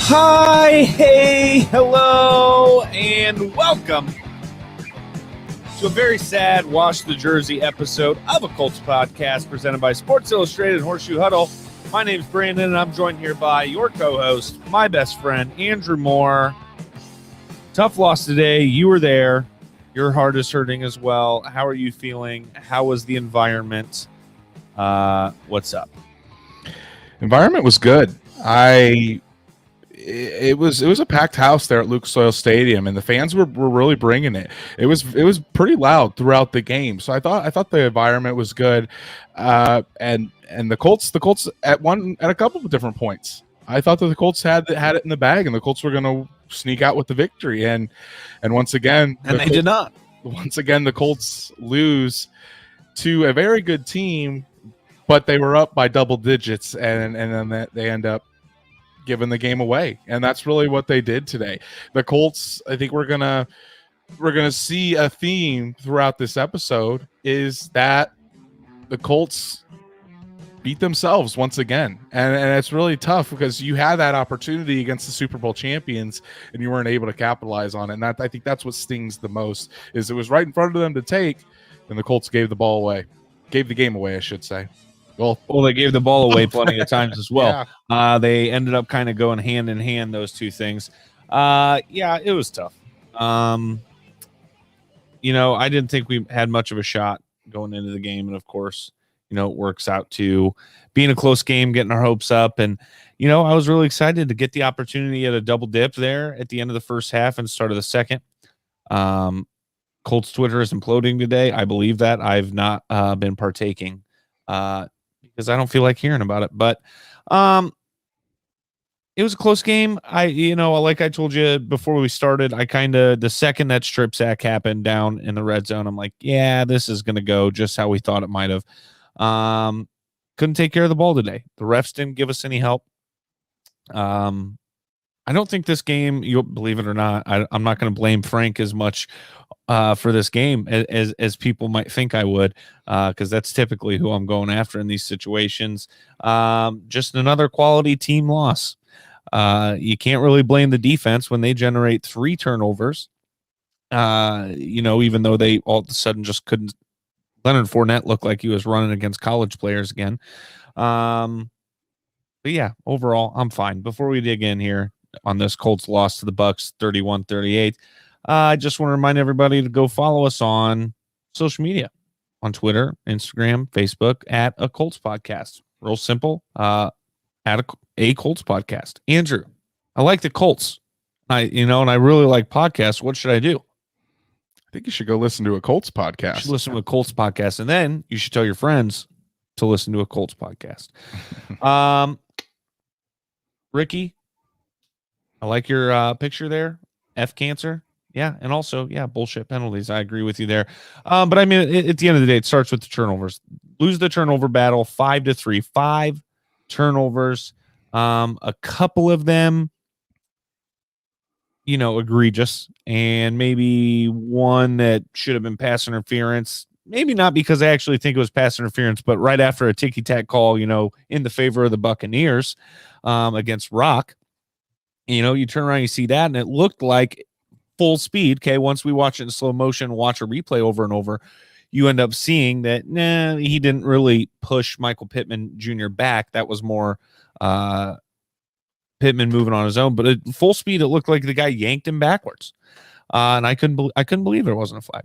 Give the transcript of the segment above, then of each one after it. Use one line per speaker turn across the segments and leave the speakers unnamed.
Hi, hey, hello, and welcome to a very sad Wash the Jersey episode of a Colts podcast presented by Sports Illustrated Horseshoe Huddle. My name's Brandon, and I'm joined here by your co-host, my best friend, Andrew Moore. Tough loss today. You were there. Your heart is hurting as well. How are you feeling? How was the environment? What's up?
Environment was good. It was a packed house there at Lucas Oil Stadium, and the fans were really bringing it. It was pretty loud throughout the game. So I thought the environment was good, and the Colts at a couple of different points. I thought that the Colts had it in the bag, and the Colts were going to sneak out with the victory. And once again,
they did not.
Once again, the Colts lose to a very good team, but they were up by double digits, and then they end up giving the game away. And that's really what they did today. The Colts, I think we're gonna see a theme throughout this episode, is that the Colts beat themselves once again. And it's really tough because you had that opportunity against the Super Bowl champions and you weren't able to capitalize on it. And I think that's what stings the most, is it was right in front of them to take, and the Colts gave the game away, I should say. Well,
they gave the ball away plenty of times as well.
Yeah.
They ended up kind of going hand in hand, those two things. It was tough. I didn't think we had much of a shot going into the game. And of course, it works out to being a close game, getting our hopes up. And, I was really excited to get the opportunity at a double dip there at the end of the first half and start of the second. Colts Twitter is imploding today. I believe that. I've not been partaking because I don't feel like hearing about it. But it was a close game. Like I told you before we started, the second that strip sack happened down in the red zone, I'm like, yeah, this is going to go just how we thought it might have. Couldn't take care of the ball today. The refs didn't give us any help. I don't think this game, you'll believe it or not, I'm not going to blame Frank as much for this game as people might think I would, because that's typically who I'm going after in these situations. Just another quality team loss. You can't really blame the defense when they generate 3 turnovers. Even though they all of a sudden just couldn't. Leonard Fournette looked like he was running against college players again. But yeah, overall, I'm fine. Before we dig in here on this Colts loss to the Bucs 31-38, I just want to remind everybody to go follow us on social media, on Twitter, Instagram, Facebook, at a Colts podcast. Real simple, at a Colts podcast. Andrew, I like the Colts. And I really like podcasts. What should I do?
I think you should go listen to a Colts podcast.
You should listen to a Colts podcast, and then you should tell your friends to listen to a Colts podcast. Ricky, I like your picture there. F cancer. Yeah, and also, bullshit penalties. I agree with you there. But I mean, at the end of the day, it starts with the turnovers. Lose the turnover battle 5-3. 5 turnovers. A couple of them, egregious, and maybe one that should have been pass interference. Maybe not because I actually think it was pass interference, but right after a ticky-tack call, in the favor of the Buccaneers against Rock, you turn around, you see that, and it looked like full speed. Okay, once we watch it in slow motion, watch a replay over and over, you end up seeing that, he didn't really push Michael Pittman Jr. back. That was more Pittman moving on his own, but at full speed, it looked like the guy yanked him backwards. And I couldn't believe there wasn't a flag.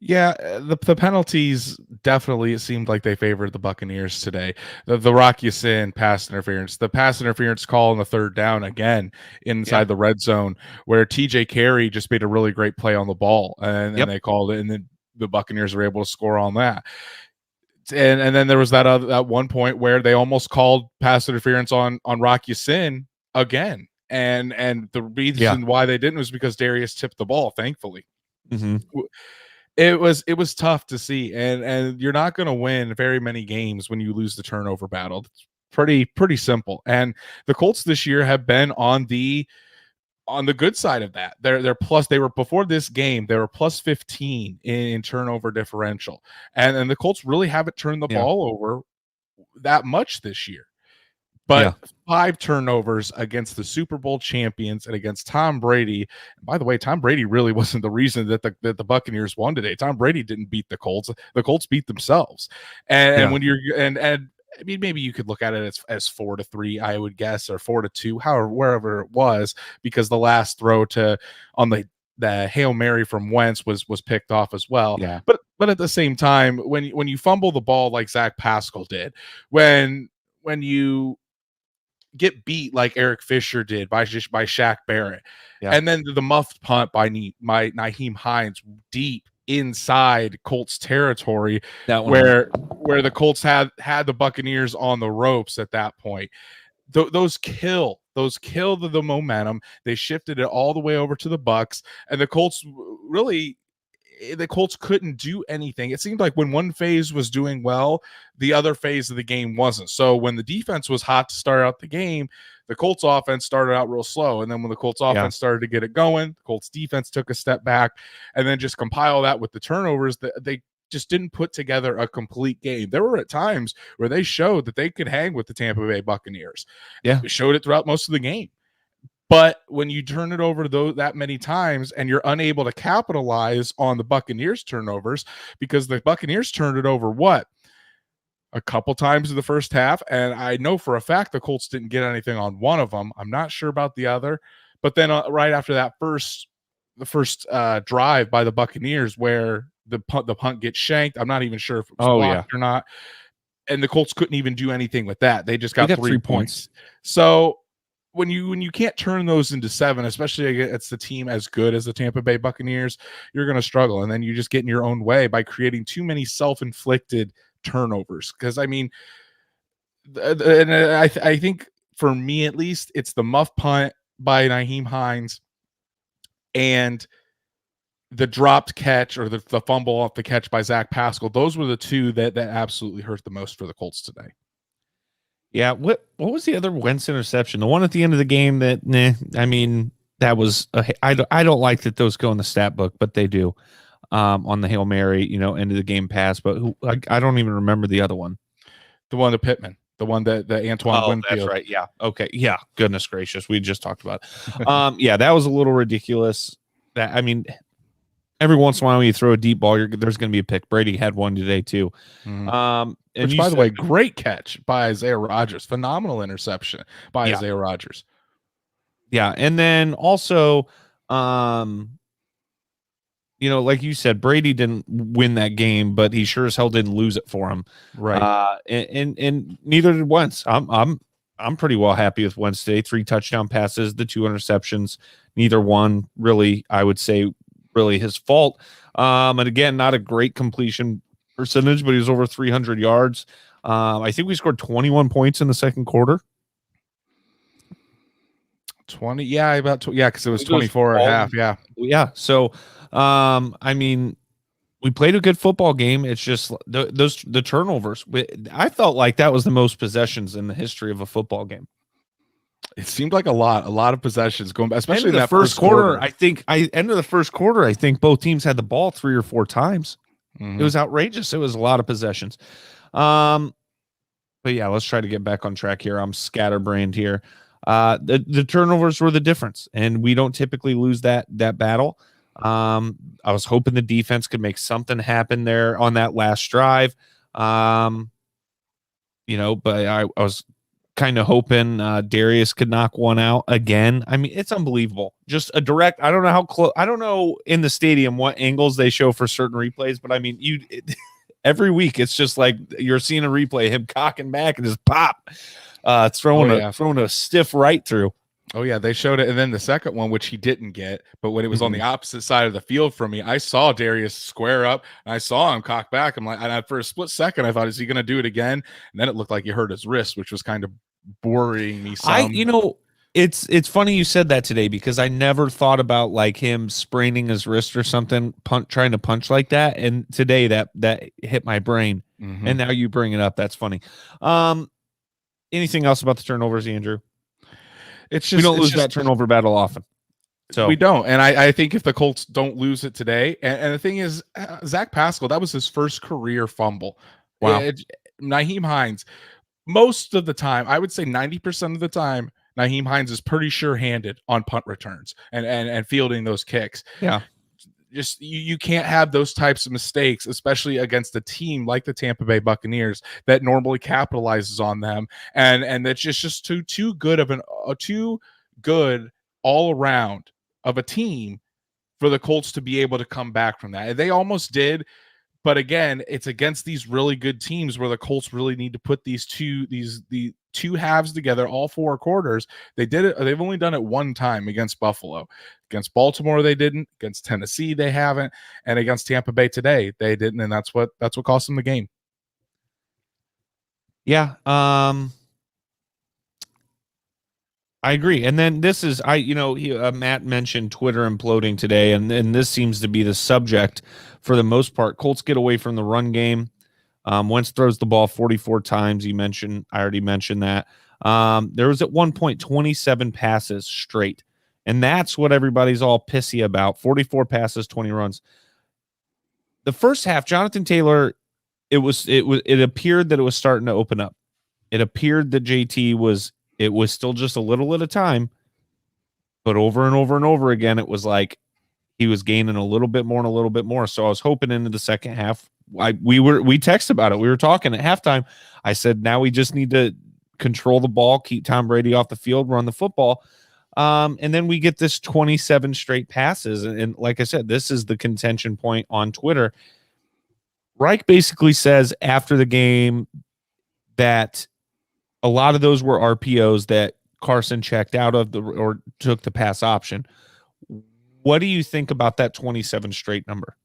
Yeah, the penalties definitely, it seemed like they favored the Buccaneers today. The Rock Ya-Sin pass interference, the pass interference call on the third down again inside the red zone, where TJ Carey just made a really great play on the ball, and they called it, and then the Buccaneers were able to score on that. And then there was that one point where they almost called pass interference on Rock Ya-Sin again, and the reason why they didn't was because Darius tipped the ball, thankfully.
Mm-hmm.
It was tough to see, and you're not going to win very many games when you lose the turnover battle. It's pretty simple. And the Colts this year have been on the good side of that. They're plus, they were before this game, they were plus 15 in turnover differential, and the Colts really haven't turned the ball over that much this year. but 5 turnovers against the Super Bowl champions and against Tom Brady. And by the way, Tom Brady really wasn't the reason that the Buccaneers won today. Tom Brady didn't beat the Colts. The Colts beat themselves. And when you're and I mean, maybe you could look at it as 4-3, I would guess, or 4-2, however, wherever it was, because the last throw on the Hail Mary from Wentz was picked off as well.
Yeah.
But at the same time, when you fumble the ball like Zach Pascal did, when you get beat like Eric Fisher did by Shaq Barrett, and then the muffed punt by Nyheim Hines deep inside Colts territory, where the Colts had the Buccaneers on the ropes at that point. Those kill the momentum. They shifted it all the way over to the Bucs, and the Colts couldn't do anything. It seemed like when one phase was doing well, the other phase of the game wasn't. So when the defense was hot to start out the game, the Colts offense started out real slow. And then when the Colts offense started to get it going, the Colts defense took a step back, and then just compile that with the turnovers, they just didn't put together a complete game. There were at times where they showed that they could hang with the Tampa Bay Buccaneers. Yeah. They showed it throughout most of the game. But when you turn it over to that many times and you're unable to capitalize on the Buccaneers turnovers, because the Buccaneers turned it over a couple times in the first half, and I know for a fact the Colts didn't get anything on one of them. I'm not sure about the other, but then right after that the first drive by the Buccaneers where the punt gets shanked, I'm not even sure if it was blocked or not, and the Colts couldn't even do anything with that. They just got 3 points. So when you can't turn those into 7, especially against the team as good as the Tampa Bay Buccaneers, you're going to struggle. And then you just get in your own way by creating too many self-inflicted turnovers. Because, I mean, and I think for me at least, it's the muff punt by Nyheim Hines and the dropped catch, or the fumble off the catch by Zach Pascal. Those were the two that absolutely hurt the most for the Colts today.
Yeah, what was the other Wentz interception? The one at the end of the game that, I mean, that was I don't like that those go in the stat book, but they do on the Hail Mary, end of the game pass. But I don't even remember the other one.
The one to Pittman, the one that Antoine Winfield.
That's right. Yeah. Okay. Yeah. Goodness gracious, we just talked about it. Yeah, that was a little ridiculous. That, I mean, every once in a while when you throw a deep ball, there's going to be a pick. Brady had one today too.
Mm-hmm. Which, by the way, great catch by Isaiah Rodgers. Phenomenal interception by Isaiah Rodgers.
Yeah, and then also, like you said, Brady didn't win that game, but he sure as hell didn't lose it for him.
Right.
And neither did Wentz. I'm pretty well happy with Wentz today. 3 touchdown passes, the 2 interceptions. Neither one really, I would say, really his fault. And again, not a great completion percentage, but he was over 300 yards. I think we scored 21 points in the second quarter.
20, because it was 24 and a half.
Yeah. So, I mean, we played a good football game. It's just the turnovers. I felt like that was the most possessions in the history of a football game.
It seemed like a lot of possessions going, especially in that
first quarter. I think end of the first quarter, I think both teams had the ball 3 or 4 times. Mm-hmm. It was outrageous. It was a lot of possessions. But yeah, let's try to get back on track here. I'm scatterbrained here. The turnovers were the difference, and we don't typically lose that battle. I was hoping the defense could make something happen there on that last drive. But I was kind of hoping Darius could knock one out again. I mean, it's unbelievable. Just a direct. I don't know how close. I don't know in the stadium what angles they show for certain replays, but I mean, every week it's just like you're seeing a replay, him cocking back and just pop, throwing a stiff right through.
Oh yeah, they showed it, and then the second one, which he didn't get, but when it was on the opposite side of the field from me, I saw Darius square up, and I saw him cock back. I'm like, and for a split second, I thought, is he going to do it again? And then it looked like he hurt his wrist, which was kind of worrying me some.
It's funny you said that today, because I never thought about like him spraining his wrist or something, trying to punch like that, and today that hit my brain, and now you bring it up. That's funny. Anything else about the turnovers, Andrew?
It's just
we don't lose that turnover battle often. So
we don't. And I think if the Colts don't lose it today, and the thing is, Zach Pascal, that was his first career fumble.
Wow.
Nyheim Hines, most of the time, I would say 90% of the time, Nyheim Hines is pretty sure-handed on punt returns and fielding those kicks.
Yeah.
Just you can't have those types of mistakes, especially against a team like the Tampa Bay Buccaneers that normally capitalizes on them, and that's just too good of too good all around of a team for the Colts to be able to come back from that. And they almost did, but again, it's against these really good teams where the Colts really need to put the two halves together, all four quarters. They did it. They've only done it one time against Buffalo. Against Baltimore, they didn't. Against Tennessee, they haven't. And against Tampa Bay today, they didn't. And that's what cost them the game.
Yeah. I agree. And then this is, Matt mentioned Twitter imploding today, and this seems to be the subject for the most part. Colts get away from the run game. Wentz throws the ball 44 times. I already mentioned that. There was at one point 27 passes straight, and that's what everybody's all pissy about. 44 passes, 20 runs. The first half, Jonathan Taylor, it appeared that it was starting to open up. It appeared that JT was still just a little at a time, but over and over and over again, it was like he was gaining a little bit more and a little bit more. So I was hoping into the second half. We texted about it. We were talking at halftime. I said, now we just need to control the ball, keep Tom Brady off the field, run the football. And then we get this 27 straight passes. And like I said, this is the contention point on Twitter. Reich basically says after the game that a lot of those were RPOs that Carson checked out of or took the pass option. What do you think about that 27 straight number?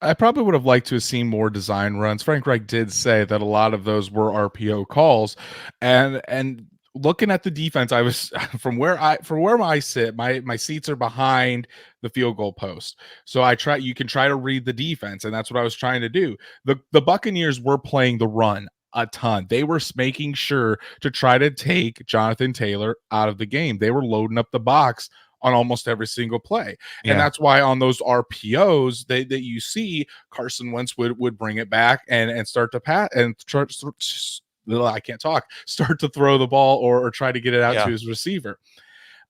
I probably would have liked to have seen more design runs. Frank Reich did say that a lot of those were RPO calls, and looking at the defense, I was from where I sit, my seats are behind the field goal post. So you can try to read the defense, and that's what I was trying to do. The Buccaneers were playing the run a ton. They were making sure to try to take Jonathan Taylor out of the game. They were loading up the box on almost every single play. Yeah. And that's why on those RPOs that you see, Carson Wentz would bring it back and start to pass and I can't talk, start to throw the ball or try to get it out to his receiver.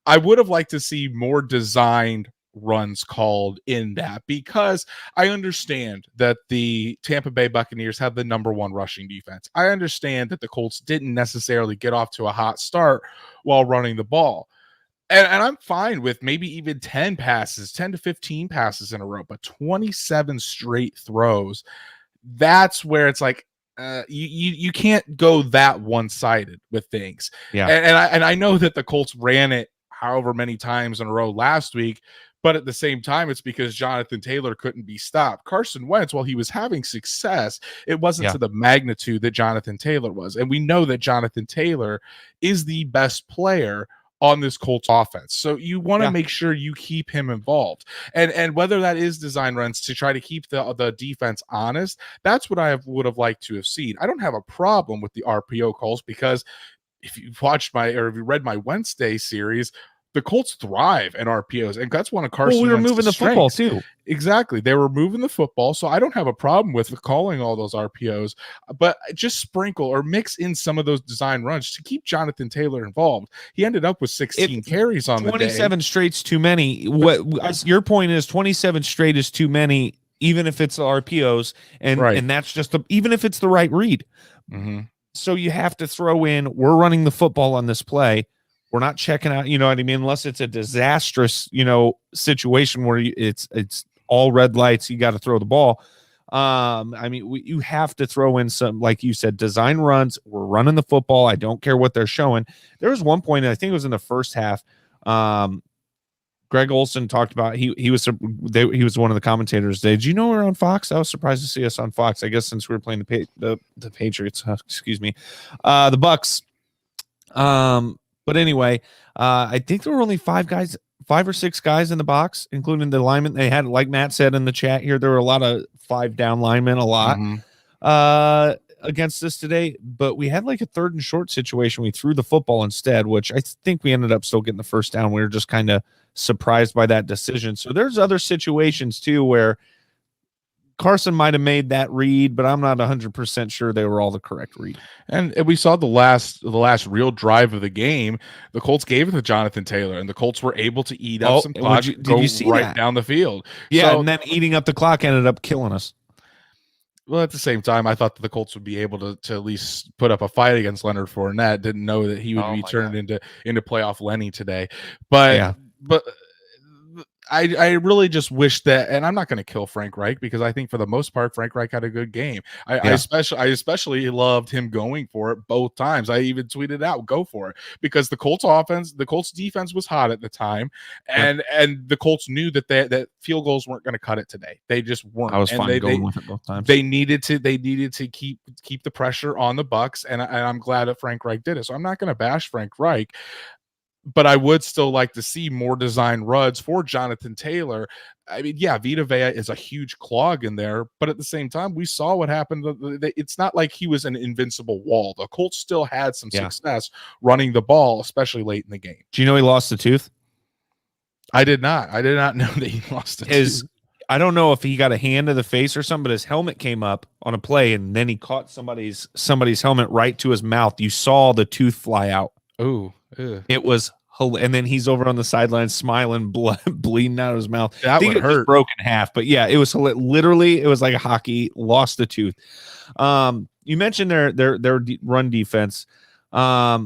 I would have liked to see more designed runs called in that, because I understand that the Tampa Bay Buccaneers have the number one rushing defense. I understand that the Colts didn't necessarily get off to a hot start while running the ball. And I'm fine with maybe even 10 to 15 passes in a row, but 27 straight throws, that's where it's like, you can't go that one-sided with things. Yeah. And I know that the Colts ran it however many times in a row last week, but at the same time, it's because Jonathan Taylor couldn't be stopped. Carson Wentz, while he was having success, it wasn't to the magnitude that Jonathan Taylor was. And we know that Jonathan Taylor is the best player on this Colts offense. So you want to make sure you keep him involved. And whether that is design runs to try to keep the defense honest, that's what I would have liked to have seen. I don't have a problem with the RPO calls, because if you've read my Wednesday series, the Colts thrive in RPOs, and that's one of Carson.
We were moving the football too.
Exactly, they were moving the football, so I don't have a problem with calling all those RPOs, but just sprinkle or mix in some of those design runs to keep Jonathan Taylor involved. He ended up with 16 carries on the day.
27 straight's too many. What your point is? 27 straight is too many, even if it's the RPOs, and that's just even if it's the right read.
Mm-hmm.
So you have to throw in, we're running the football on this play. We're not checking out, you know what I mean? Unless it's a disastrous, situation where it's all red lights, you got to throw the ball. You have to throw in some, like you said, design runs. We're running the football. I don't care what they're showing. There was one point, I think it was in the first half. Greg Olson talked about, he was one of the commentators. Did you know we're on Fox? I was surprised to see us on Fox. I guess since we were playing the Patriots, the Bucks. But anyway, I think there were only 5 or 6 guys in the box, including the linemen. They had, like Matt said in the chat here, there were a lot of 5 down linemen, against us today. But we had like a 3rd and short situation. We threw the football instead, which I think we ended up still getting the first down. We were just kind of surprised by that decision. So there's other situations too where Carson might have made that read, but I'm not 100% sure they were all the correct read.
And we saw the last real drive of the game. The Colts gave it to Jonathan Taylor, and the Colts were able to eat up some clock,
did
go
you see
right
that?
down the field.
Yeah,
So,
and then eating up the clock ended up killing us.
well, at the same time, I thought that the Colts would be able to at least put up a fight against Leonard Fournette. Didn't know that he would be turned into playoff Lenny today. But I really just wish that, and I'm not going to kill Frank Reich because I think for the most part Frank Reich had a good game. I especially loved him going for it both times. I even tweeted out, "Go for it," because the Colts defense was hot at the time, and the Colts knew that field goals weren't going to cut it today. They just weren't.
I was fine going with it both times.
They needed to keep the pressure on the Bucs, and I'm glad that Frank Reich did it. So I'm not going to bash Frank Reich. But I would still like to see more design runs for Jonathan Taylor. I mean, yeah, Vita Vea is a huge clog in there, but at the same time, we saw what happened. It's not like he was an invincible wall. The Colts still had some success running the ball, especially late in the game.
Do you know he lost a tooth?
I did not know that he lost a tooth.
I don't know if he got a hand to the face or something, but his helmet came up on a play, and then he caught somebody's helmet right to his mouth. You saw the tooth fly out.
Oh,
it was. And then he's over on the sideline smiling, blood bleeding out of his mouth.
That would hurt.
Broke in half, but yeah, it was literally, it was like a hockey, lost a tooth. You mentioned their run defense. They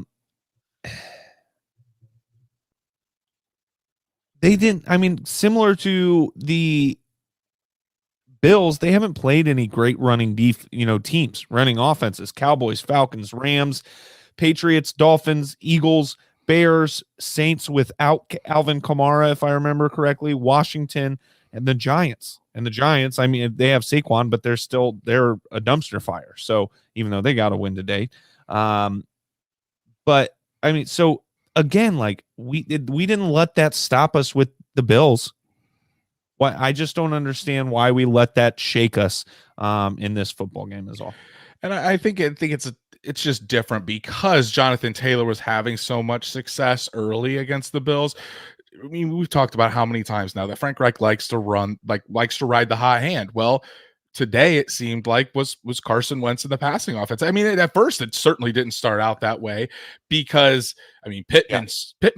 didn't. I mean, similar to the Bills, they haven't played any great running teams, running offenses. Cowboys, Falcons, Rams, Patriots, Dolphins, Eagles, Bears, Saints without Alvin Kamara, if I remember correctly, Washington, and the Giants. And the Giants, I mean, they have Saquon, but they're a dumpster fire. So even though they got a win today, but I mean, so again, like we didn't let that stop us with the Bills. Why I just don't understand why we let that shake us in this football game is all.
And I think it's just different because Jonathan Taylor was having so much success early against the Bills. I mean, we've talked about how many times now that Frank Reich likes to ride the hot hand. Well, today it seemed like was Carson Wentz in the passing offense. I mean, at first it certainly didn't start out that way because I mean Pittman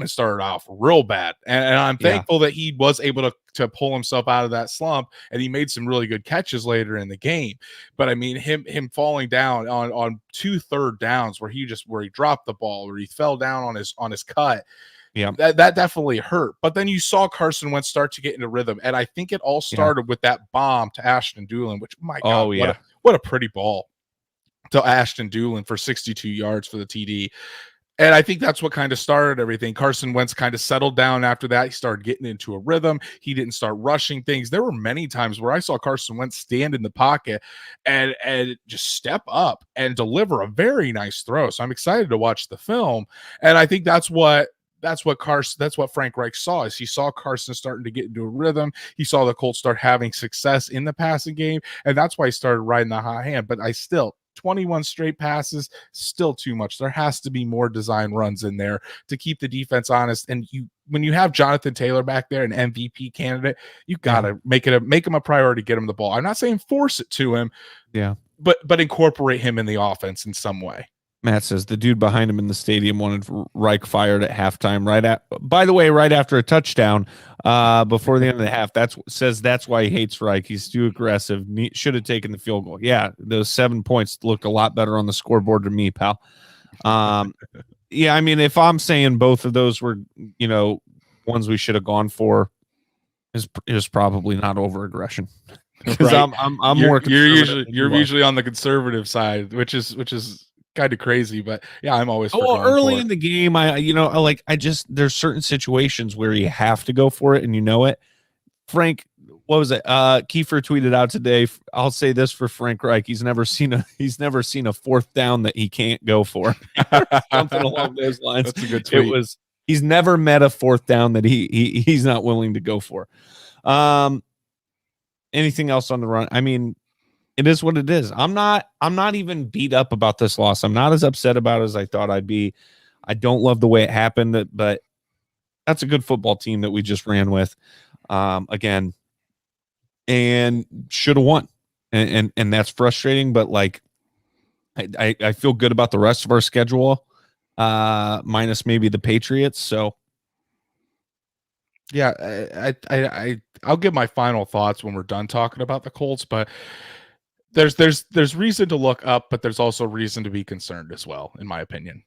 started off real bad, and I'm thankful that he was able to pull himself out of that slump, and he made some really good catches later in the game. But I mean, him falling down on 2 third downs where he dropped the ball or he fell down on his cut.
Yeah,
that definitely hurt. But then you saw Carson Wentz start to get into rhythm, and I think it all started with that bomb to Ashton Dulin, which my God, what a pretty ball to Ashton Dulin for 62 yards for the TD. And I think that's what kind of started everything. Carson Wentz kind of settled down after that. He started getting into a rhythm. He didn't start rushing things. There were many times where I saw Carson Wentz stand in the pocket and just step up and deliver a very nice throw. So I'm excited to watch the film. And I think that's what Frank Reich saw. Is he saw Carson starting to get into a rhythm. He saw the Colts start having success in the passing game, and that's why he started riding the hot hand. But 21 straight passes, still too much. There has to be more design runs in there to keep the defense honest. And when you have Jonathan Taylor back there, an MVP candidate, you gotta make him a priority, get him the ball. I'm not saying force it to him, but incorporate him in the offense in some way.
Matt says the dude behind him in the stadium wanted Reich fired at halftime. Right after a touchdown, before the end of the half. That's why he hates Reich. He's too aggressive. Should have taken the field goal. Yeah, those 7 points look a lot better on the scoreboard to me, pal. Yeah, I mean, if I'm saying both of those were, ones we should have gone for, is probably not over aggression. Because
right.
I'm more.
You're usually on the conservative side, which is kind of crazy, but yeah, I'm always
early in the game. There's certain situations where you have to go for it, and it. Frank, what was it? Kiefer tweeted out today. I'll say this for Frank Reich: he's never seen a fourth down that he can't go for. Something along those lines.
That's a good tweet.
He's never met a fourth down that he's not willing to go for. Anything else on the run? I mean, it is what it is. I'm not even beat up about this loss. I'm not as upset about it as I thought I'd be. I don't love the way it happened, but that's a good football team that we just ran with again, and should have won. and that's frustrating. But like, I feel good about the rest of our schedule, minus maybe the Patriots. So
Yeah, I'll give my final thoughts when we're done talking about the Colts, but there's reason to look up, but there's also reason to be concerned as well, in my opinion.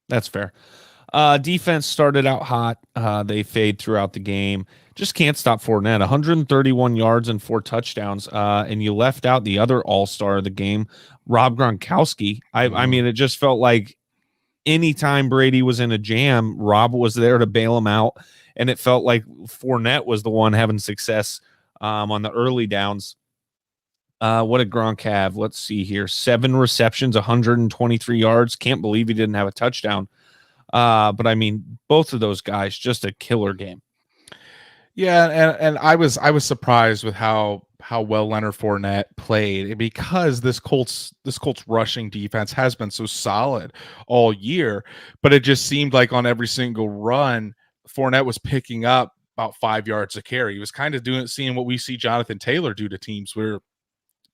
that's fair. Defense started out hot. They fade throughout the game. Just can't stop Fournette. 131 yards and 4 touchdowns. And you left out the other all-star of the game, Rob Gronkowski. I mean, it just felt like anytime Brady was in a jam, Rob was there to bail him out. And it felt like Fournette was the one having success on the early downs. What did Gronk have? Let's see here. 7 receptions, 123 yards. Can't believe he didn't have a touchdown. But I mean, both of those guys, just a killer game.
Yeah, and I was surprised with how well Leonard Fournette played, because this Colts rushing defense has been so solid all year, but it just seemed like on every single run, Fournette was picking up about 5 yards a carry. He was kind of seeing what we see Jonathan Taylor do to teams, where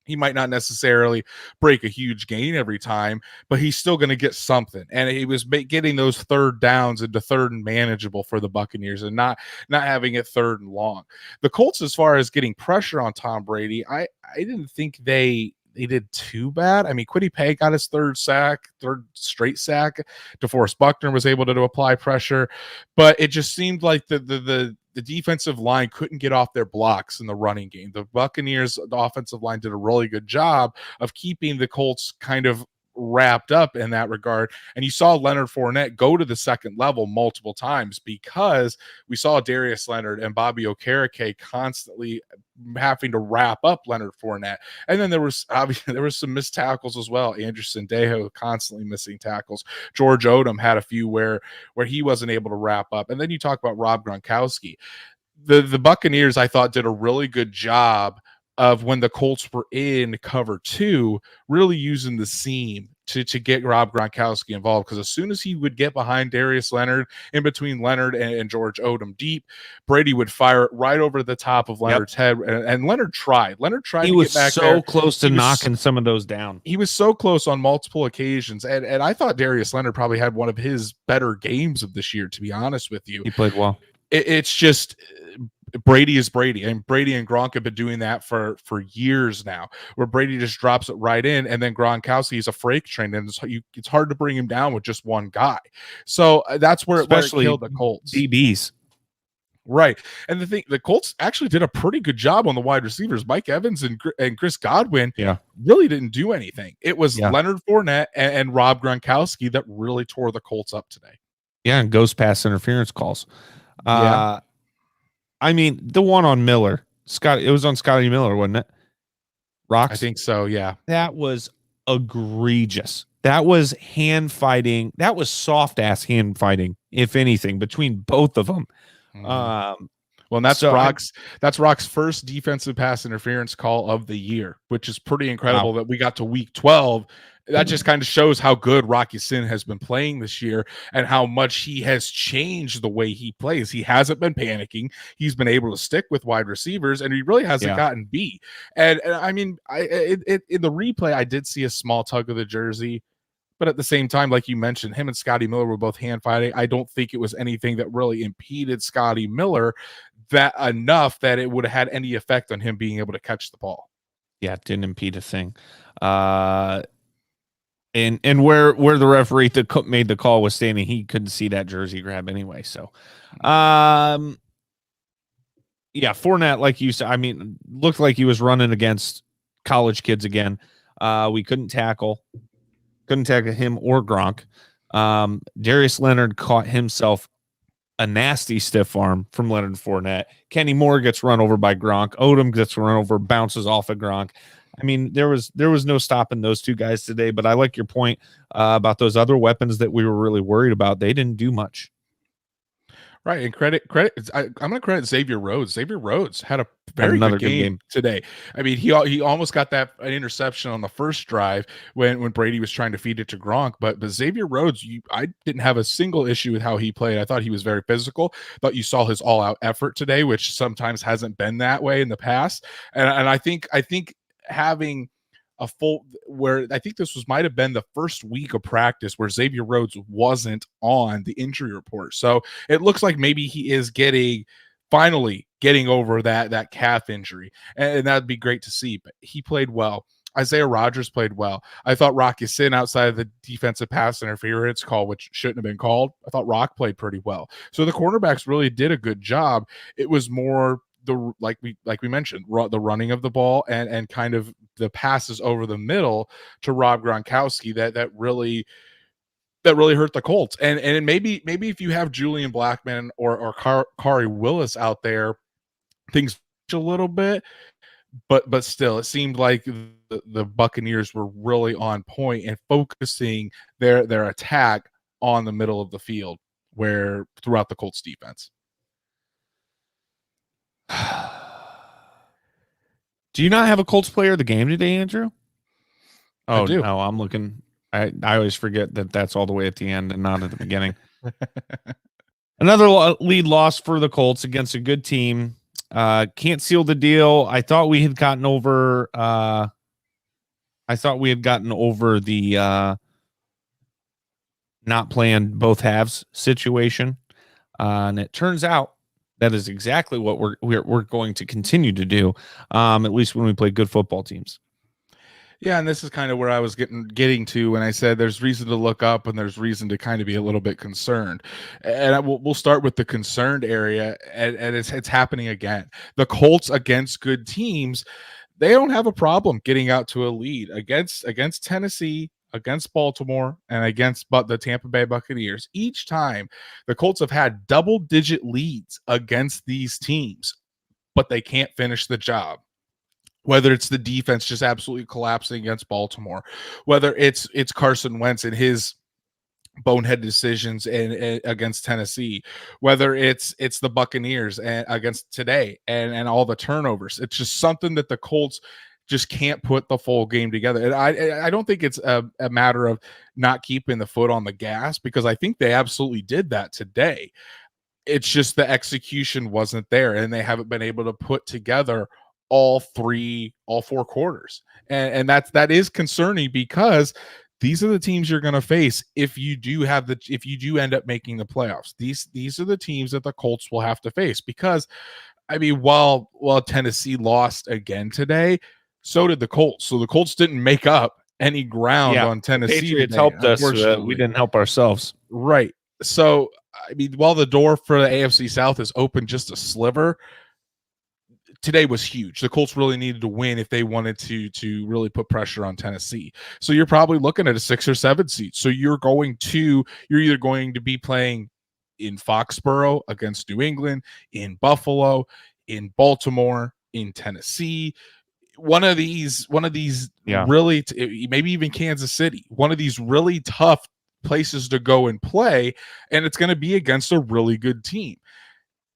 he might not necessarily break a huge gain every time, but he's still going to get something. And he was getting those third downs into third and manageable for the Buccaneers, and not having it third and long. The Colts, as far as getting pressure on Tom Brady, I didn't think they did too bad. I mean, Kwity Paye got his third straight sack. DeForest Buckner was able to apply pressure, but it just seemed like the defensive line couldn't get off their blocks in the running game. The Buccaneers, the offensive line, did a really good job of keeping the Colts kind of wrapped up in that regard. And you saw Leonard Fournette go to the second level multiple times, because we saw Darius Leonard and Bobby Okereke constantly having to wrap up Leonard Fournette. And then there was some missed tackles as well. Andrew Sendejo constantly missing tackles. George Odom had a few where he wasn't able to wrap up. And then you talk about Rob Gronkowski. The Buccaneers, I thought, did a really good job of, when the Colts were in cover 2, really using the seam to get Rob Gronkowski involved, because as soon as he would get behind Darius Leonard, in between Leonard and George Odom deep, Brady would fire it right over the top of Leonard's head. And Leonard tried. He
was
get back
so
there.
close to knocking some of those down.
He was so close on multiple occasions. And I thought Darius Leonard probably had one of his better games of this year, to be honest with you.
He played well.
It's just, Brady is Brady, and Brady and Gronk have been doing that for years now, where Brady just drops it right in, and then Gronkowski is a freight train, and it's hard to bring him down with just one guy. So that's where it killed the Colts.
DBs.
Right. And the Colts actually did a pretty good job on the wide receivers. Mike Evans and Chris Godwin really didn't do anything. It was Leonard Fournette and Rob Gronkowski that really tore the Colts up today.
Yeah, and ghost pass interference calls. I mean, the one on Miller, it was on Scotty Miller, wasn't it? Rocks?
I think so, yeah.
That was egregious. That was hand fighting. That was soft ass hand fighting, if anything, between both of them.
Well, and that's Rock's first defensive pass interference call of the year, which is pretty incredible that we got to week 12. That just kind of shows how good Rocky Sin has been playing this year, and how much he has changed the way he plays. He hasn't been panicking. He's been able to stick with wide receivers, and he really hasn't gotten beat. And I mean, in the replay, I did see a small tug of the jersey, but at the same time, like you mentioned, him and Scotty Miller were both hand fighting. I don't think it was anything that really impeded Scotty Miller that enough that it would have had any effect on him being able to catch the ball.
Yeah, it didn't impede a thing. And where the referee that made the call was standing, he couldn't see that jersey grab anyway. So, Fournette, like you said, I mean, looked like he was running against college kids again. We couldn't tackle him or Gronk. Darius Leonard caught himself a nasty stiff arm from Leonard Fournette. Kenny Moore gets run over by Gronk. Odom gets run over, bounces off of Gronk. I mean, there was no stopping those two guys today, but I like your point about those other weapons that we were really worried about. They didn't do much.
Right, and credit. I'm going to credit Xavier Rhodes. Xavier Rhodes had a very good game today. I mean, he almost got an interception on the first drive when Brady was trying to feed it to Gronk. But Xavier Rhodes, I didn't have a single issue with how he played. I thought he was very physical. Thought you saw his all-out effort today, which sometimes hasn't been that way in the past. And I think having a full, where I think this might have been the first week of practice where Xavier Rhodes wasn't on the injury report. So it looks like maybe he is finally getting over that calf injury, and that'd be great to see. But he played well. Isaiah Rodgers played well. I thought Rock Ya-Sin, outside of the defensive pass interference call, which shouldn't have been called, I thought Rock played pretty well. So the cornerbacks really did a good job. It was more like we mentioned, the running of the ball and kind of the passes over the middle to Rob Gronkowski that really hurt the Colts. And maybe if you have Julian Blackmon or Kari Willis out there, things a little bit. But still, it seemed like the Buccaneers were really on point and focusing their attack on the middle of the field, where throughout the Colts defense.
Do you not have a Colts player of the game today, Andrew? Oh, no, I'm looking. I always forget that that's all the way at the end and not at the beginning. Another lead loss for the Colts against a good team. Can't seal the deal. I thought we had gotten over the not playing both halves situation. And it turns out that is exactly what we're going to continue to do, at least when we play good football teams.
Yeah, and this is kind of where I was getting to when I said there's reason to look up and there's reason to kind of be a little bit concerned. And we'll start with the concerned area, and it's happening again. The Colts against good teams, they don't have a problem getting out to a lead against Tennessee, against Baltimore, and against the Tampa Bay Buccaneers. Each time the Colts have had double-digit leads against these teams, but they can't finish the job. Whether it's the defense just absolutely collapsing against Baltimore, whether it's Carson Wentz and his bonehead decisions against Tennessee, whether it's the Buccaneers against today and all the turnovers, it's just something that the Colts just can't put the full game together. And I don't think it's a matter of not keeping the foot on the gas, because I think they absolutely did that today. It's just the execution wasn't there, and they haven't been able to put together all four quarters. And that is concerning, because these are the teams you're going to face if you do end up making the playoffs. These are the teams that the Colts will have to face, because I mean, while Tennessee lost again today, so did the Colts. So the Colts didn't make up any ground on Tennessee.
Patriots helped us. We didn't help ourselves.
Right. So, I mean, while the door for the AFC South is open just a sliver, today was huge. The Colts really needed to win if they wanted to really put pressure on Tennessee. So you're probably looking at a 6 or 7 seed. So you're either going to be playing in Foxborough against New England, in Buffalo, in Baltimore, in Tennessee. One of these really, maybe even Kansas City, one of these really tough places to go and play, and it's going to be against a really good team.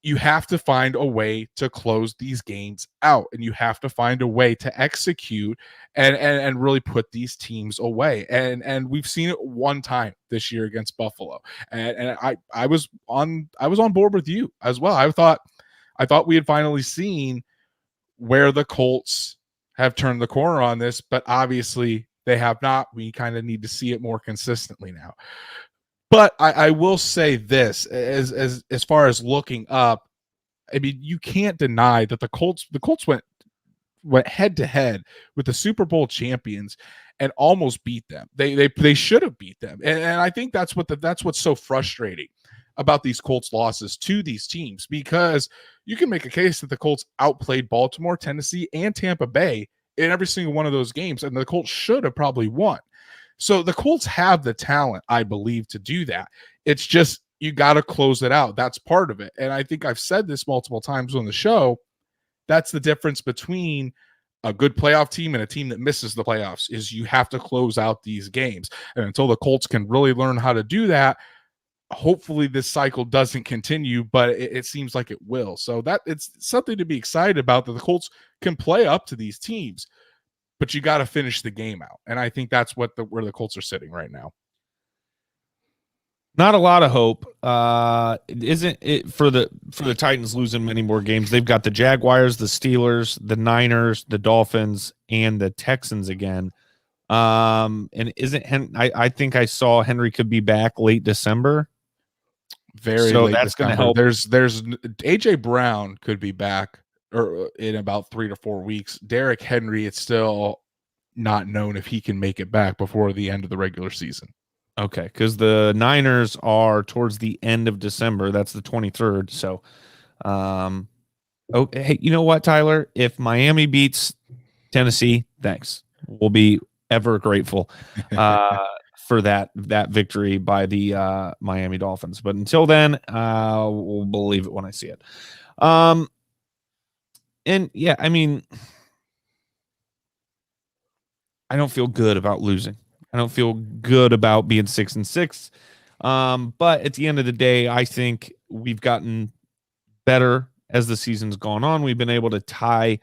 You have to find a way to close these games out, and you have to find a way to execute and really put these teams away. And we've seen it one time this year against Buffalo. And I was on board with you as well. I thought we had finally seen where the Colts have turned the corner on this, but obviously they have not. We kind of need to see it more consistently now. But I will say this, as far as looking up, I mean, you can't deny that the Colts went head to head with the Super Bowl champions and almost beat them. They should have beat them, and I think that's what's so frustrating about these Colts losses to these teams, because you can make a case that the Colts outplayed Baltimore, Tennessee, and Tampa Bay in every single one of those games, and the Colts should have probably won. So the Colts have the talent, I believe, to do that. It's just, you got to close it out. That's part of it. And I think I've said this multiple times on the show. That's the difference between a good playoff team and a team that misses the playoffs, is you have to close out these games. And until the Colts can really learn how to do that, hopefully this cycle doesn't continue, but it seems like it will. So that it's something to be excited about, that the Colts can play up to these teams, but you got to finish the game out. And I think that's where the Colts are sitting right now.
Not a lot of hope. It isn't it for the Titans losing many more games. They've got the Jaguars, the Steelers, the Niners, the Dolphins, and the Texans again. And isn't I think I saw Henry could be back late December.
Very
So
late
that's going to
December.
help.
There's AJ Brown could be back or in about 3 to 4 weeks. Derrick Henry, it's still not known if he can make it back before the end of the regular season.
Okay, because the Niners are towards the end of December. That's the 23rd. So, oh, hey, you know what, Tyler? If Miami beats Tennessee, thanks. We'll be ever grateful for that victory by the Miami Dolphins. But until then, we'll believe it when I see it. And yeah, I mean, I don't feel good about losing. I don't feel good about being 6-6. But at the end of the day, I think we've gotten better as the season's gone on. We've been able to tie.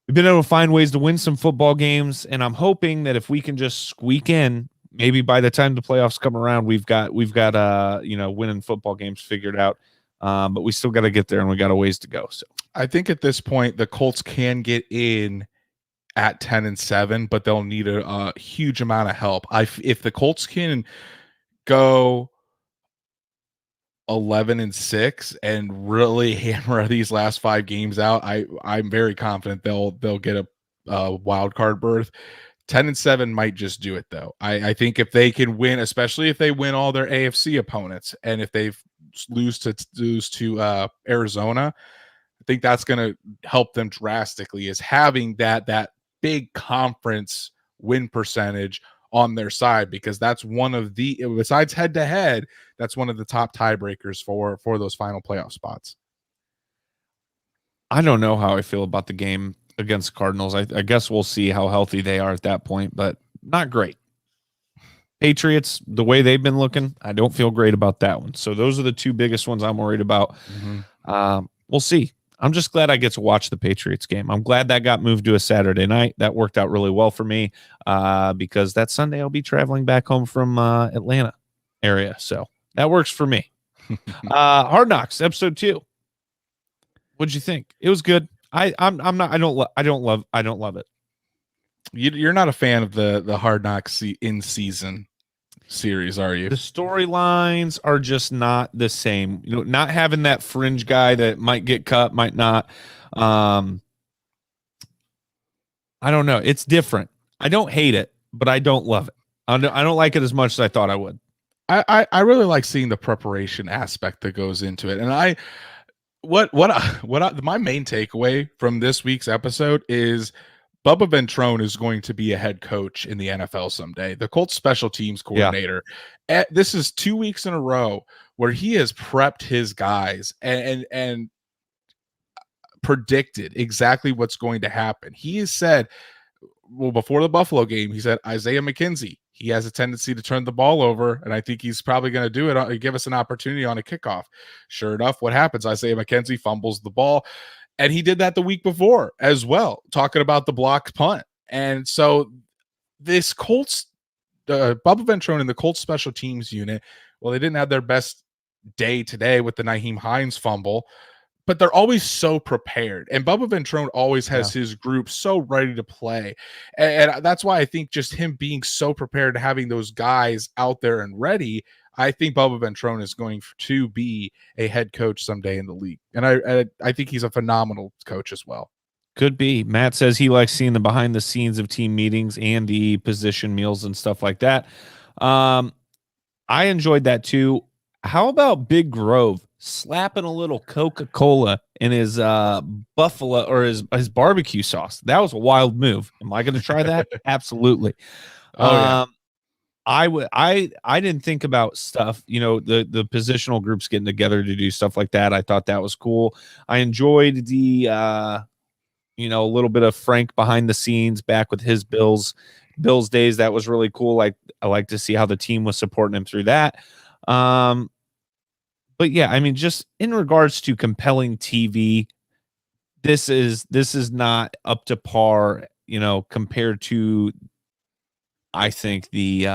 We've been able to find ways to win some football games, and I'm hoping that if we can just squeak in, maybe by the time the playoffs come around, we've got winning football games figured out. But we still got to get there, and we got a ways to go. So
I think at this point the Colts can get in at 10-7, but they'll need a huge amount of help. If the Colts can go 11-6 and really hammer these last 5 games out, I'm very confident they'll get a wild card berth. 10-7 might just do it though. I think if they can win, especially if they win all their AFC opponents, and if they lose to Arizona, I think that's going to help them drastically. Is having that big conference win percentage on their side, because that's one of the, besides head to head, that's one of the top tiebreakers for those final playoff spots.
I don't know how I feel about the game against the Cardinals. I guess we'll see how healthy they are at that point, but not great. Patriots, the way they've been looking, I don't feel great about that one. So those are the two biggest ones I'm worried about. We'll see. I'm just glad I get to watch the Patriots game. I'm glad that got moved to a Saturday night. That worked out really well for me because that Sunday I'll be traveling back home from Atlanta area. So that works for me. Hard Knocks episode 2. What'd you think? It was good. I don't love it.
You're not a fan of the Hard Knocks in season series, are you?
The storylines are just not the same. You know, not having that fringe guy that might get cut, might not. I don't know. It's different. I don't hate it, but I don't love it. I don't like it as much as I thought I would.
I really like seeing the preparation aspect that goes into it. And my main takeaway from this week's episode is Bubba Ventrone is going to be a head coach in the NFL someday. The Colts special teams coordinator. Yeah. This is 2 weeks in a row where he has prepped his guys and predicted exactly what's going to happen. He has said, well, before the Buffalo game, he said Isaiah McKenzie, he has a tendency to turn the ball over, and I think he's probably going to do it, give us an opportunity on a kickoff. Sure enough, what happens? Isaiah McKenzie fumbles the ball, and he did that the week before as well, talking about the blocked punt. And so this Colts, Bubba Ventrone and the Colts special teams unit, well, they didn't have their best day today with the Nyheim Hines fumble, but they're always so prepared. And Bubba Ventrone always has his group so ready to play. And that's why I think just him being so prepared, having those guys out there and ready, I think Bubba Ventrone is going to be a head coach someday in the league. And I think he's a phenomenal coach as well.
Could be. Matt says he likes seeing the behind the scenes of team meetings and the position meals and stuff like that. I enjoyed that too. How about Big Grove slapping a little Coca-Cola in his buffalo or his barbecue sauce? That was a wild move. Am I going to try that? Absolutely. I didn't think about stuff, the positional groups getting together to do stuff like that. I thought that was cool. I enjoyed the a little bit of Frank behind the scenes back with his Bills days. That was really cool. I like to see how the team was supporting him through that. But yeah, I mean, just in regards to compelling TV, this is not up to par, compared to I think the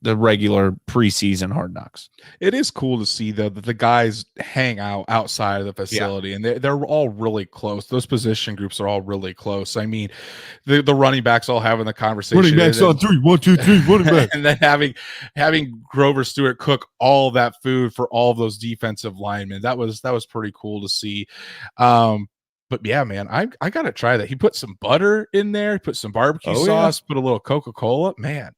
regular preseason Hard Knocks.
It is cool to see though that the guys hang out outside of the facility, and they're all really close. Those position groups are all really close. I mean, the running backs all having the conversation.
Running backs on 3, 1, 2, 3, running back,
and then having Grover Stewart cook all that food for all of those defensive linemen. That was pretty cool to see. But yeah, man, I gotta try that. He put some butter in there, put some barbecue sauce, put a little Coca-Cola. Man,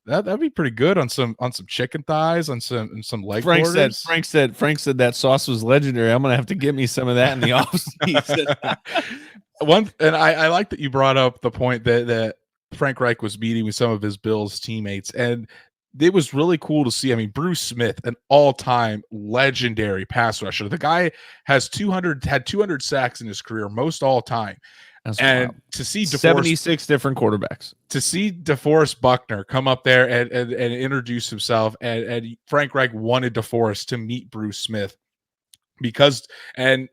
that'd be pretty good on some chicken thighs, on some leg quarters.
Frank said that sauce was legendary. I'm gonna have to get me some of that in the offseason.
And I like that you brought up the point that Frank Reich was meeting with some of his Bills teammates, and it was really cool to see. I mean, Bruce Smith, an all-time legendary pass rusher. The guy had 200 sacks in his career, most all time.
That's
and
wild.
To see
76 different quarterbacks.
To see DeForest Buckner come up there and introduce himself, and Frank Reich wanted DeForest to meet Bruce Smith because and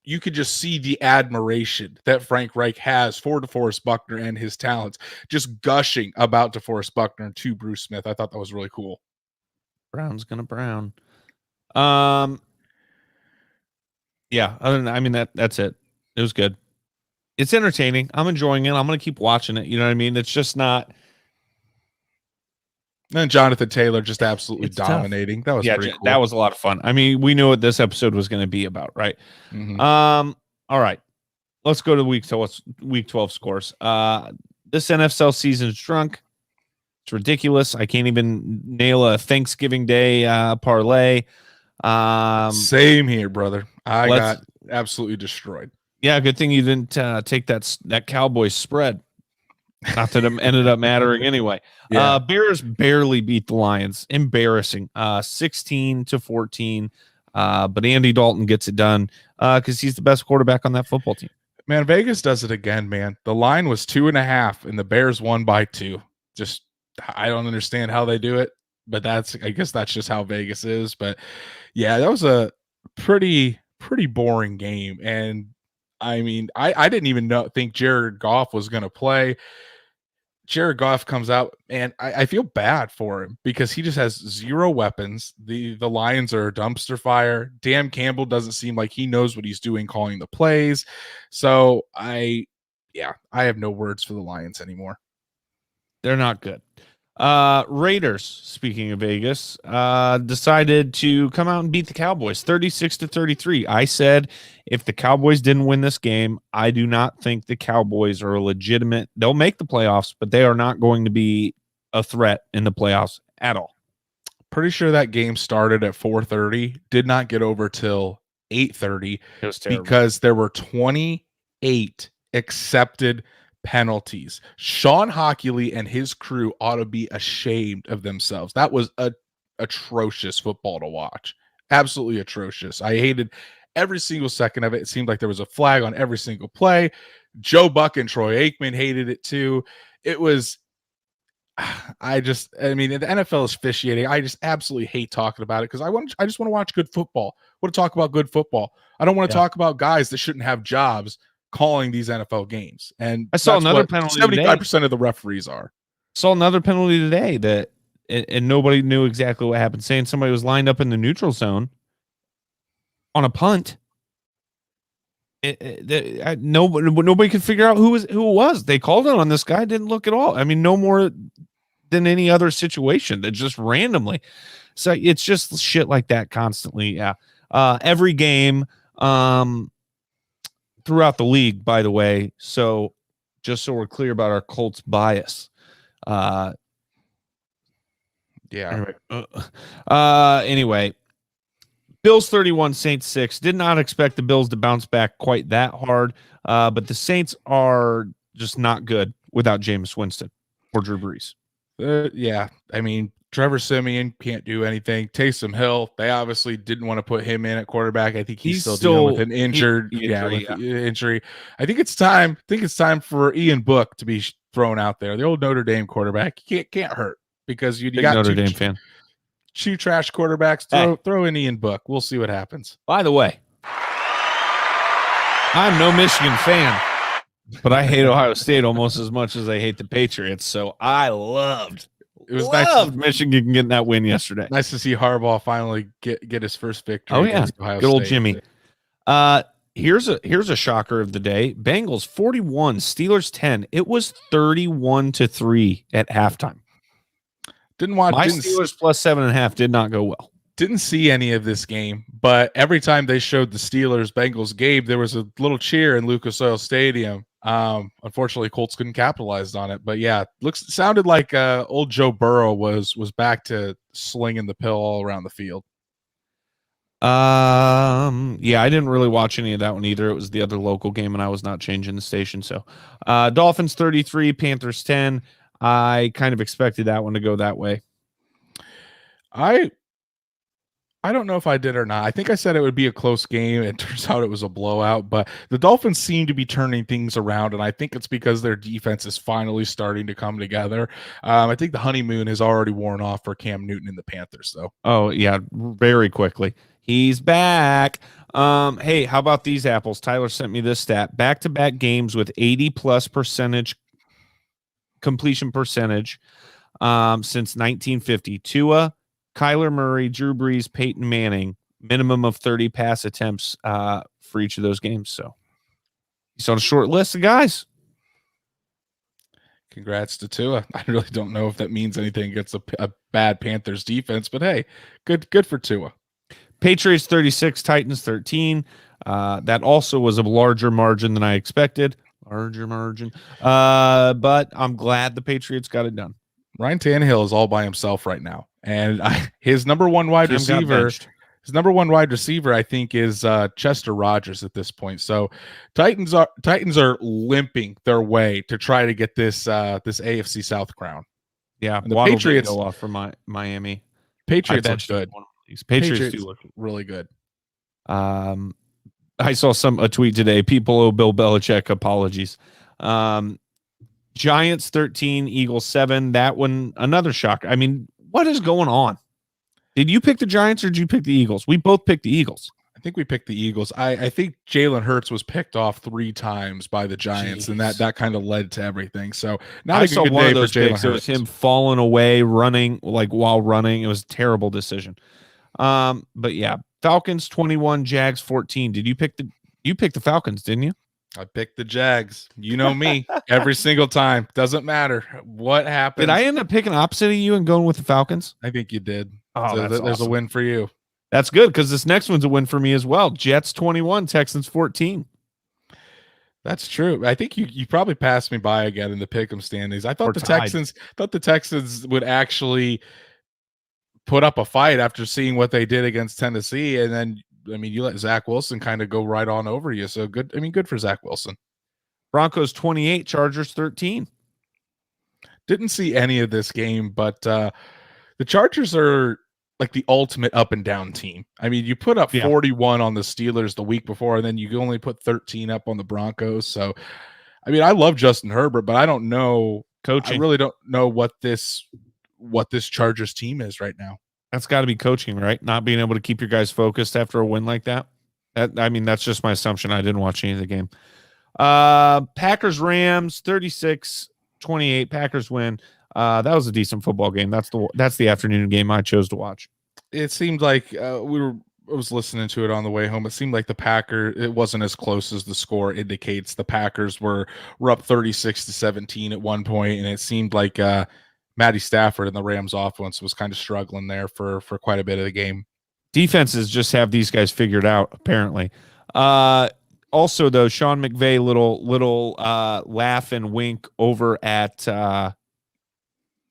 you could just see the admiration that Frank Reich has for DeForest Buckner and his talents, just gushing about DeForest Buckner to Bruce Smith. I thought that was really cool.
Brown's gonna Brown. Yeah, other than, I mean, that's it. It was good. It's entertaining. I'm enjoying it. I'm gonna keep watching it. You know what I mean? It's just not.
And Jonathan Taylor just absolutely dominating. Tough. That was pretty cool.
That was a lot of fun. I mean, we knew what this episode was going to be about, right?
Mm-hmm.
All right. Let's go to week 12 scores. This NFL season's drunk. It's ridiculous. I can't even nail a Thanksgiving Day parlay.
Same here, brother. I got absolutely destroyed.
Yeah, good thing you didn't take that Cowboys spread. Not that it ended up mattering anyway. Yeah. Bears barely beat the Lions. Embarrassing. 16-14. But Andy Dalton gets it done because he's the best quarterback on that football team.
Man, Vegas does it again, man. The line was 2.5, and the Bears won by 2. Just, I don't understand how they do it, but I guess that's just how Vegas is. But yeah, that was a pretty boring game. And I mean, I didn't even think Jared Goff was going to play. Jared Goff comes out, and I feel bad for him because he just has 0 weapons. The Lions are a dumpster fire. Dan Campbell doesn't seem like he knows what he's doing calling the plays. So I have no words for the Lions anymore.
They're not good. Raiders, speaking of Vegas, decided to come out and beat the Cowboys 36-33. I said if the Cowboys didn't win this game, I do not think the Cowboys are a legitimate. They'll make the playoffs, but they are not going to be a threat in the playoffs at all.
Pretty sure that game started at 4:30, did not get over till 8:30 because there were 28 accepted penalties. Sean Hockley and his crew ought to be ashamed of themselves. That was atrocious football to watch. Absolutely atrocious. I hated every single second of it. It seemed like there was a flag on every single play. Joe Buck and Troy Aikman hated it too. It was, I mean, the NFL is officiating. I just absolutely hate talking about it because I just want to watch good football. I want to talk about good football. I don't want to talk about guys that shouldn't have jobs calling these NFL games. And
I saw another penalty.
75% of the referees are.
Saw another penalty today that, and nobody knew exactly what happened, saying somebody was lined up in the neutral zone on a punt. Nobody could figure out who it was. They called it on this guy, didn't look at all. I mean, no more than any other situation that just randomly. So it's just shit like that constantly. Yeah. Every game, throughout the league, by the way. So just so we're clear about our Colts bias. Anyway, Bills 31, Saints 6. Did not expect the Bills to bounce back quite that hard. But the Saints are just not good without Jameis Winston or Drew Brees.
I mean, Trevor Siemian can't do anything. Taysom Hill, they obviously didn't want to put him in at quarterback. I think he's still dealing with an injury. I think it's time. For Ian Book to be thrown out there. The old Notre Dame quarterback. Can't hurt because you got
Notre Dame fan.
2 trash quarterbacks. Throw in Ian Book. We'll see what happens.
By the way, I'm no Michigan fan, but I hate Ohio State almost as much as I hate the Patriots. So I loved Michigan getting that win yesterday.
Nice to see Harbaugh finally get his first victory.
Oh yeah,
against Ohio
good old
State.
Jimmy. Here's a shocker of the day. Bengals 41, Steelers 10. It was 31-3 at halftime. Steelers plus 7.5 did not go well.
Didn't see any of this game, but every time they showed the Steelers-Bengals game, there was a little cheer in Lucas Oil Stadium. Unfortunately, Colts couldn't capitalize on it. But yeah, sounded like old Joe Burrow was back to slinging the pill all around the field.
Yeah, I didn't really watch any of that one either. It was the other local game, and I was not changing the station. So, Dolphins 33, Panthers 10. I kind of expected that one to go that way.
I don't know if I did or not. I think I said it would be a close game. It turns out it was a blowout, but the Dolphins seem to be turning things around, and I think it's because their defense is finally starting to come together. I think the honeymoon has already worn off for Cam Newton and the Panthers, though.
Oh, yeah, very quickly. He's back. Hey, how about these apples? Tyler sent me this stat. Back-to-back games with 80+% completion percentage since 1950. Tua, Kyler Murray, Drew Brees, Peyton Manning, minimum of 30 pass attempts for each of those games. So he's on a short list of guys.
Congrats to Tua. I really don't know if that means anything against a bad Panthers defense, but hey, good for Tua.
Patriots 36, Titans 13. That also was a larger margin than I expected. Larger margin. But I'm glad the Patriots got it done.
Ryan Tannehill is all by himself right now. And his number one wide receiver, I think, is Chester Rogers at this point. So Titans are limping their way to try to get this AFC South crown.
Yeah,
and the Patriots
go off for Miami.
Patriots look good.
Patriots do look
really good.
I saw a tweet today. People owe Bill Belichick apologies. Giants 13, Eagles 7. That one, another shock. I mean, what is going on? Did you pick the Giants or did you pick the Eagles? We both picked the Eagles.
I think we picked the Eagles. I think Jalen Hurts was picked off 3 times by the Giants, and that kind of led to everything. So
I saw one of those picks. It was him falling away, running while running. It was a terrible decision. But yeah, Falcons 21, Jags 14. Did you pick the Falcons, didn't you?
I picked the Jags. You know me, every single time. Doesn't matter what happens.
Did I end up picking opposite of you and going with the Falcons?
I think you did.
Oh,
so there's
awesome.
a win for you.
That's good because this next one's a win for me as well. Jets 21, Texans 14.
That's true. I think you probably passed me by again in the pick'em standings. I thought the Texans would actually put up a fight after seeing what they did against Tennessee, and then you let Zach Wilson kind of go right on over you. So good. Good for Zach Wilson.
Broncos 28, Chargers 13.
Didn't see any of this game, but the Chargers are like the ultimate up and down team. I mean, you put up 41 on the Steelers the week before, and then you only put 13 up on the Broncos. So, I love Justin Herbert, but I don't know coaching. I really don't know what this Chargers team is right now.
That's got to be coaching, right? Not being able to keep your guys focused after a win like that. That's just my assumption. I didn't watch any of the game. Packers Rams 36-28. Packers win. That was a decent football game. That's the afternoon game I chose to watch.
It seemed like I was listening to it on the way home. It seemed like it wasn't as close as the score indicates. The Packers were up 36-17 at one point, and it seemed like Matty Stafford and the Rams offense was kind of struggling there for quite a bit of the game.
Defenses just have these guys figured out, apparently. Also, though, Sean McVay, little laugh and wink over at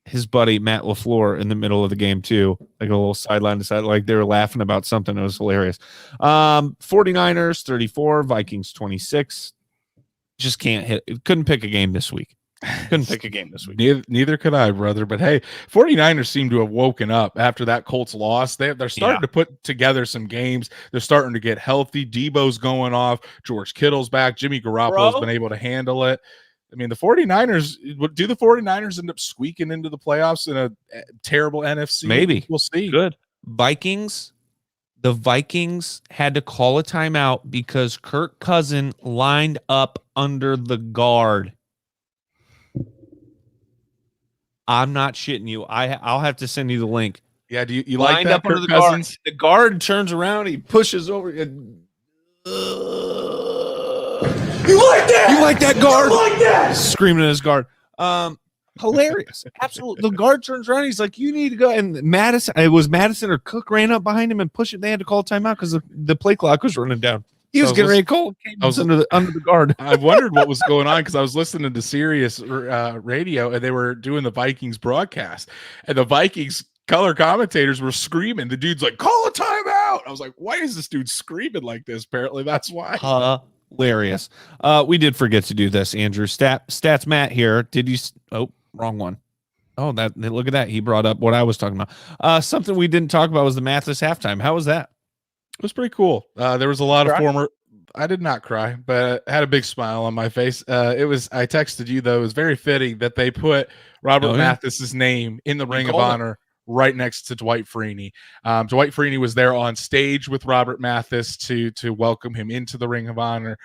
his buddy Matt LaFleur in the middle of the game too, like a little sideline to side, like they were laughing about something. It was hilarious. 49ers 34, Vikings 26. Just can't hit. Couldn't pick a game this week. Neither
could I, brother. But hey, 49ers seem to have woken up after that Colts loss. They're starting to put together some games. They're starting to get healthy. Debo's going off. George Kittle's back. Jimmy Garoppolo's been able to handle it. The 49ers, do the 49ers end up squeaking into the playoffs in a terrible NFC?
Maybe.
We'll see.
Good. Vikings, The Vikings had to call a timeout because Kirk Cousin lined up under the guard. I'm not shitting you. I'll have to send you the link.
Yeah, do you like
Lined
that,
up under
Kirk
the
Cousins?
guard. The guard turns around. He pushes over. You like that? You like that guard? You like that? Screaming at his guard. Hilarious. Absolutely. The guard turns around. He's like, you need to go. And Madison or Cook ran up behind him and pushed it. They had to call a timeout because the play clock was running down. He was getting ready to call. Under the guard.
I wondered what was going on because I was listening to Sirius radio and they were doing the Vikings broadcast, and the Vikings color commentators were screaming. The dude's like, "Call a timeout!" I was like, "Why is this dude screaming like this?" Apparently, that's why.
Hilarious. We did forget to do this, Andrew. Stats Matt here. Did you? Oh, wrong one. Oh, look at that. He brought up what I was talking about. Something we didn't talk about was the Mathis halftime. How was that?
It was pretty cool. There was a lot of former. I did not cry, but I had a big smile on my face. I texted you though. It was very fitting that they put Robert Mathis's name in the Ring of Honor right next to Dwight Freeney. Dwight Freeney was there on stage with Robert Mathis to welcome him into the Ring of Honor.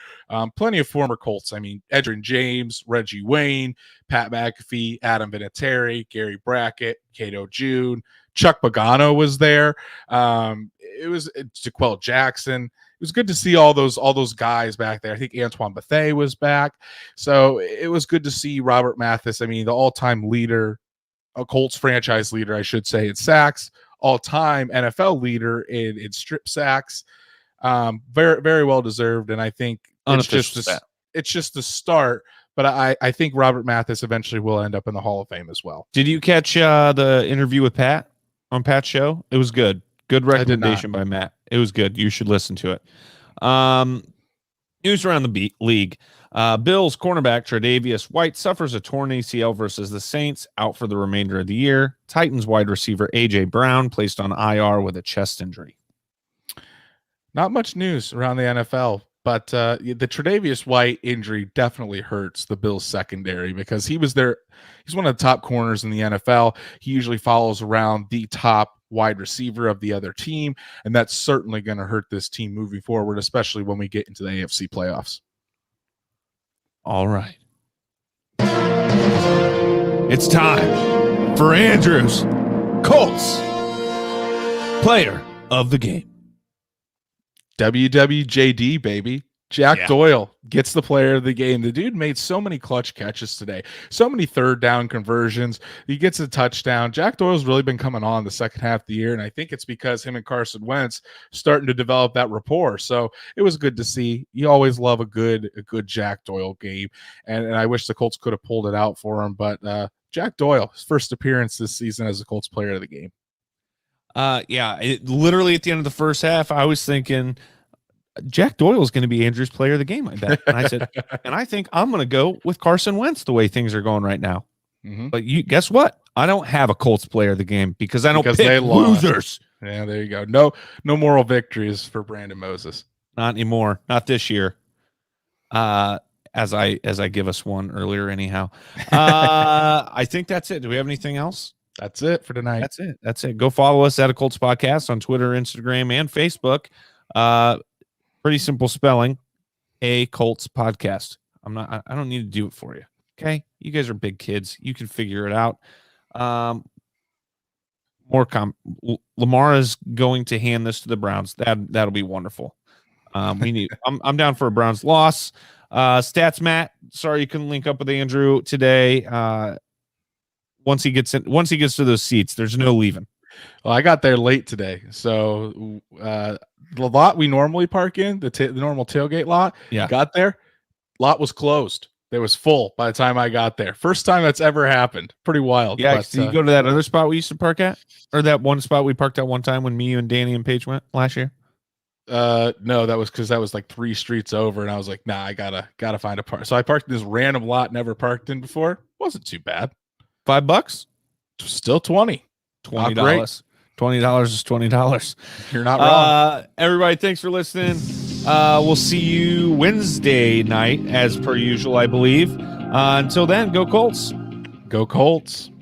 Plenty of former Colts. I mean, Edgerrin James, Reggie Wayne, Pat McAfee, Adam Vinatieri, Gary Brackett, Cato June, Chuck Pagano was there. It was Jaquel Jackson. It was good to see all those guys back there. I think Antoine Bethea was back. So it was good to see Robert Mathis. I mean, the all-time leader, a Colts franchise leader, I should say, in sacks, all-time NFL leader in strip sacks. Very, very well deserved. And I think it's just the start. But I think Robert Mathis eventually will end up in the Hall of Fame as well.
Did you catch the interview with Pat on Pat's show? It was good. Good recommendation by Matt. It was good. You should listen to it. News around the league. Bills cornerback Tre'Davious White suffers a torn ACL versus the Saints, out for the remainder of the year. Titans wide receiver A.J. Brown placed on IR with a chest injury.
Not much news around the NFL, but the Tre'Davious White injury definitely hurts the Bills secondary because he was there. He's one of the top corners in the NFL. He usually follows around the top wide receiver of the other team, and that's certainly going to hurt this team moving forward, especially when we get into the AFC playoffs.
All right. It's time for Andrew's Colts Player of the Game.
WWJD, baby. Jack Doyle gets the player of the game. The dude made so many clutch catches today, so many third down conversions. He gets a touchdown. Jack Doyle's really been coming on the second half of the year, and I think it's because him and Carson Wentz starting to develop that rapport. So it was good to see. You always love a good Jack Doyle game, and I wish the Colts could have pulled it out for him. But Jack Doyle, his first appearance this season as a Colts player of the game.
Literally at the end of the first half, I was thinking Jack Doyle is going to be Andrew's player of the game, I bet. And I said, and I think I'm going to go with Carson Wentz the way things are going right now. Mm-hmm. But guess what? I don't have a Colts player of the game because I don't pick losers.
Yeah, there you go. No moral victories for Brandon Moses.
Not anymore. Not this year. As I give us one earlier, anyhow. I think that's it. Do we have anything else?
That's it for tonight.
That's it. Go follow us at A Colts Podcast on Twitter, Instagram, and Facebook. Pretty simple spelling. A Colts Podcast. I don't need to do it for you. Okay. You guys are big kids. You can figure it out. Lamar is going to hand this to the Browns. That'll be wonderful. I'm down for a Browns loss. Stats Matt, sorry you couldn't link up with Andrew today. Once he gets to those seats, there's no leaving.
Well, I got there late today, so the lot we normally park in, the normal tailgate lot, got there, lot was closed. It was full by the time I got there. First time that's ever happened. Pretty wild.
Yeah, so you go to that other spot we used to park at, or that one spot we parked at one time when me, you, and Danny and Paige went last year?
No, that was because that was like 3 streets over, and I was like, nah, I gotta find a park. So I parked in this random lot never parked in before. Wasn't too bad.
$5?
Still $20.
$20 is $20.
You're not wrong.
Everybody, thanks for listening. We'll see you Wednesday night as per usual, I believe. Until then, go Colts.
Go Colts.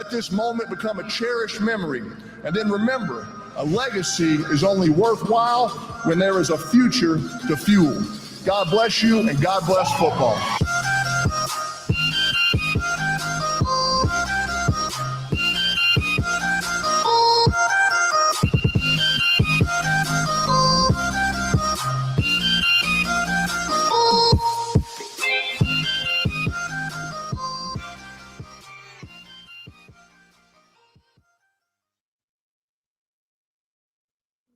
Let this moment become a cherished memory. And then remember, a legacy is only worthwhile when there is a future to fuel. God bless you, and God bless football.